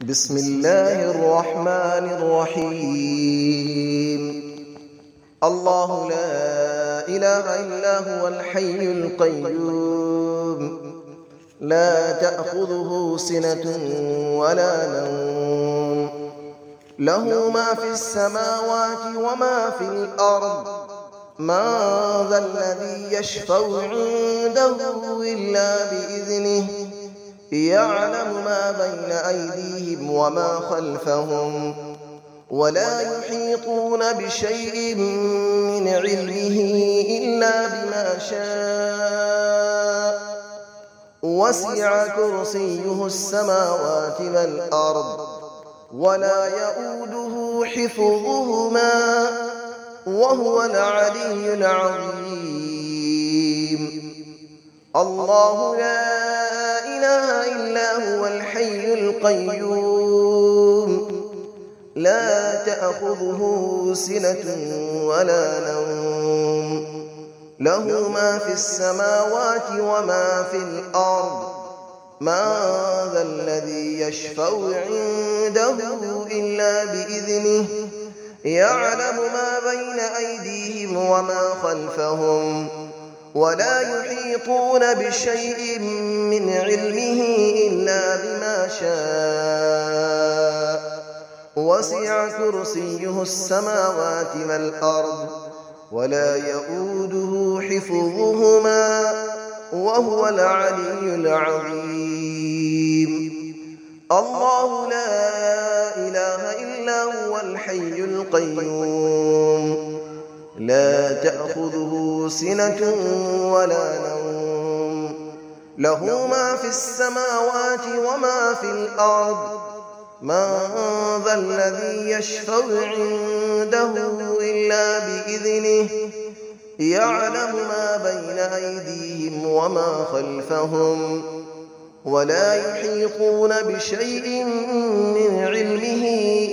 بسم الله الرحمن الرحيم. الله لا إله إلا هو الحي القيوم لا تأخذه سنة ولا نوم له ما في السماوات وما في الأرض من ذا الذي يشفع عنده إلا بإذنه يعلم ما بين أيديهم وما خلفهم ولا يحيطون بشيء من علمه إلا بما شاء وسع كرسيه السماوات والأرض ولا يؤوده حفظهما وهو العلي العظيم. الله لا إله إلا هو الحي القيوم لا تأخذه سنة ولا نوم له ما في السماوات وما في الأرض من ذا الذي يشفع عنده إلا بإذنه يعلم ما بين أيديهم وما خلفهم ولا يحيطون بشيء من علمه إلا بما شاء وسع كرسيه السماوات والأرض ولا يؤوده حفظهما وهو العلي العظيم. الله لا إله إلا هو الحي القيوم لا تأخذه سنة ولا نوم له ما في السماوات وما في الأرض من ذا الذي يشفع عنده إلا بإذنه يعلم ما بين أيديهم وما خلفهم ولا يحيطون بشيء من علمه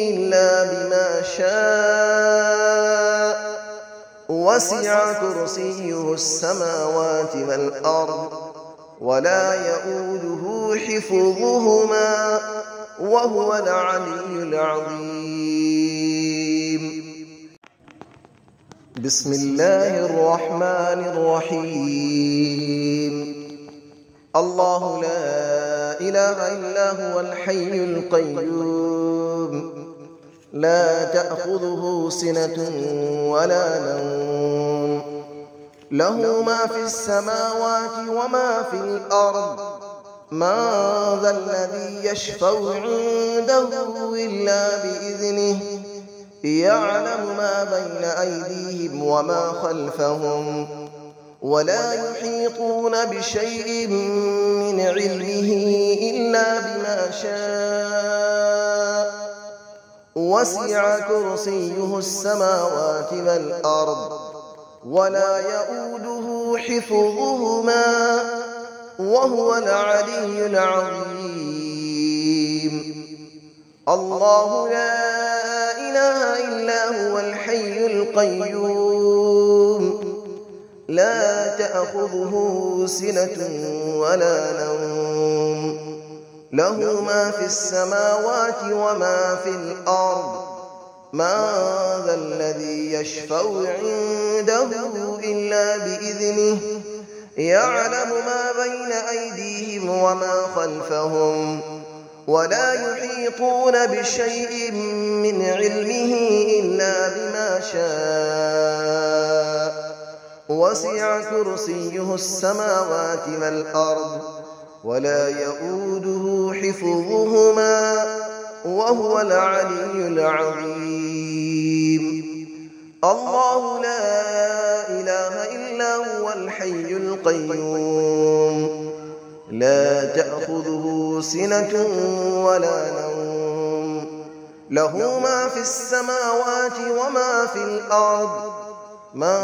إلا بما شاء وسع كرسيه السماوات والأرض ولا يؤوده حفظهما وهو العلي العظيم. بسم الله الرحمن الرحيم. الله لا إله إلا هو الحي القيوم لا تأخذه سنة ولا نوم له ما في السماوات وما في الأرض من ذا الذي يشفع عنده إلا بإذنه يعلم ما بين أيديهم وما خلفهم ولا يحيطون بشيء من علمه إلا بما شاء وسع كرسيه السماوات والأرض ولا يؤوده حفظهما وهو العلي العظيم. الله لا إله إلا هو الحي القيوم لا تأخذه سنة ولا نوم له ما في السماوات وما في الأرض من ذا الذي يشفع عنده إلا بإذنه يعلم ما بين أيديهم وما خلفهم ولا يحيطون بشيء من علمه إلا بما شاء وسع كرسيه السماوات والأرض ولا يؤوده حفظهما وهو العلي العظيم. الله لا إله إلا هو الحي القيوم لا تأخذه سنة ولا نوم له ما في السماوات وما في الأرض من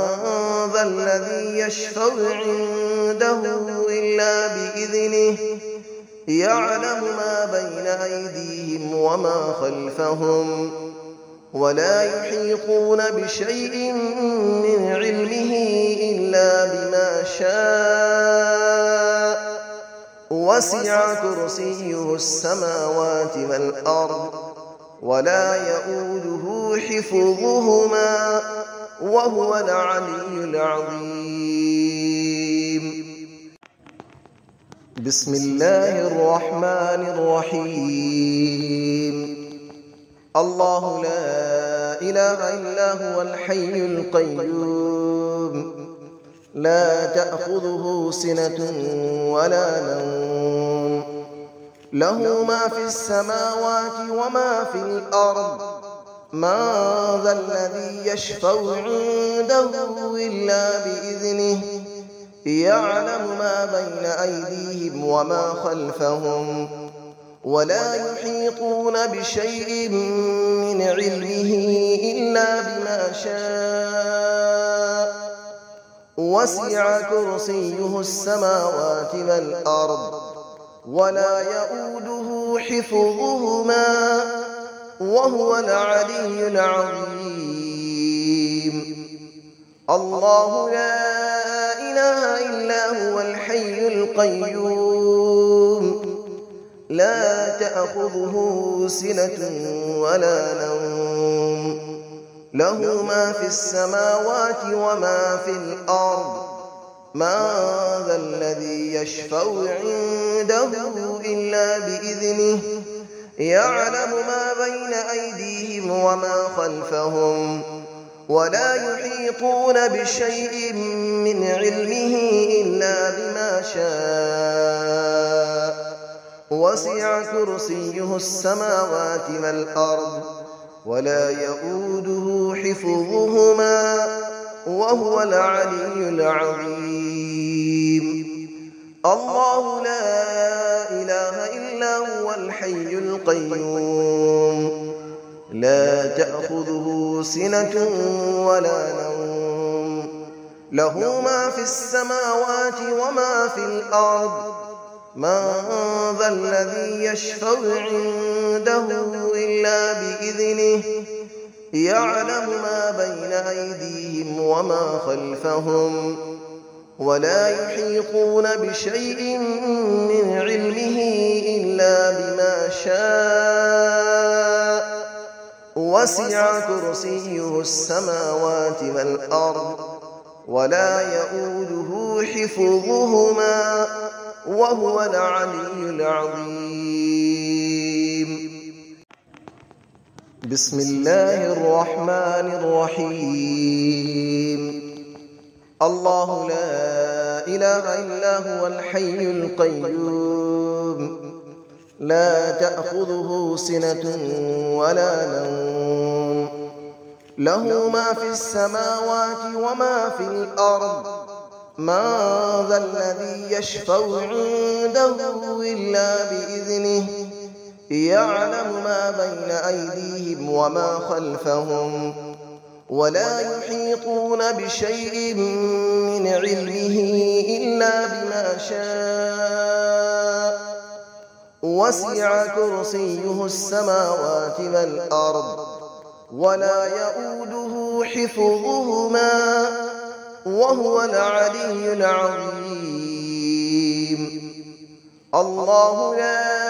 ذا الذي يشفع عنده إلا بإذنه يعلم ما بين أيديهم وما خلفهم ولا يحيطون بشيء من علمه إلا بما شاء وسع كرسيه السماوات والأرض ولا يؤوده حفظهما وهو العلي العظيم. بسم الله الرحمن الرحيم. الله لا إله إلا هو الحي القيوم لا تأخذه سنة ولا نوم له ما في السماوات وما في الأرض من ذا الذي يشفع عنده إلا بإذنه يعلم ما بين أيديهم وما خلفهم ولا يحيطون بشيء من علمه إلا بما شاء وسع كرسيه السماوات والأرض ولا يؤوده حفظهما وهو العلي العظيم. الله لا إله إلا هو الحي القيوم لا تأخذه سنة ولا نوم له ما في السماوات وما في الأرض من ذا الذي يشفع عنده إلا بإذنه يعلم ما بين أيديهم وما خلفهم ولا يحيطون بشيء من علمه إلا بما شاء وسع كرسيه السماوات والأرض ولا يؤوده حفظهما وهو العلي العظيم. الله لا إله إلا هو الحي القيوم لا تأخذه سنة ولا نوم له ما في السماوات وما في الأرض من ذا الذي يشفع عنده إلا بإذنه يعلم ما بين أيديهم وما خلفهم ولا يحيطون بشيء من علمه إلا بما شاء وسع كرسيه السماوات والأرض ولا يؤوده حفظهما وهو العلي العظيم. بسم الله الرحمن الرحيم. الله لا إله إلا هو الحي القيوم لا تأخذه سنة ولا نوم له ما في السماوات وما في الأرض من ذا الذي يشفع عنده إلا بإذنه يعلم ما بين أيديهم وما خلفهم ولا يحيطون بشيء من علمه إلا بما شاء وسع كرسيه السماوات والأرض ولا يؤوده حفظهما وهو العلي العظيم. الله لا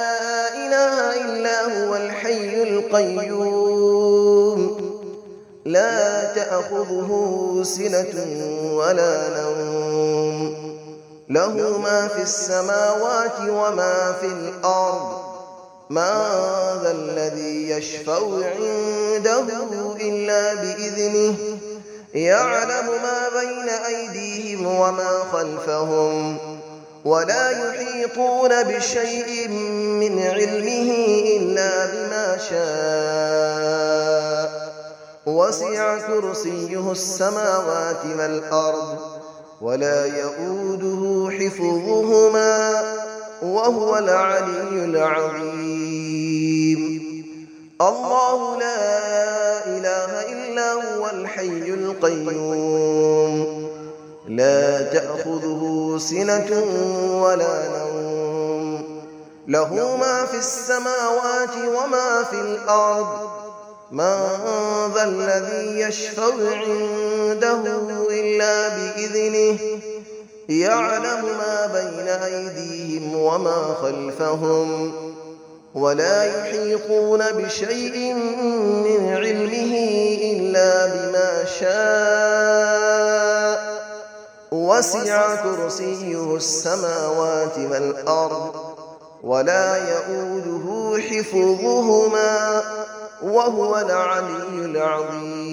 إله إلا هو الحي القيوم لا تأخذه سنة ولا نوم له ما في السماوات وما في الأرض من ذا الذي يشفع عنده إلا بإذنه يعلم ما بين أيديهم وما خلفهم ولا يحيطون بشيء من علمه إلا بما شاء وسع كرسيه السماوات والأرض ولا يؤوده حفظهما وهو العلي العظيم. الله لا إله إلا هو الحي القيوم لا تأخذه سنة ولا نوم له ما في السماوات وما في الأرض من ذا الذي يشفع عنده إلا بإذنه يعلم ما بين أيديهم وما خلفهم ولا يحيطون بشيء من علمه إلا بما شاء وسع كرسيه السماوات والأرض ولا يئوده حفظهما وهو العلي العظيم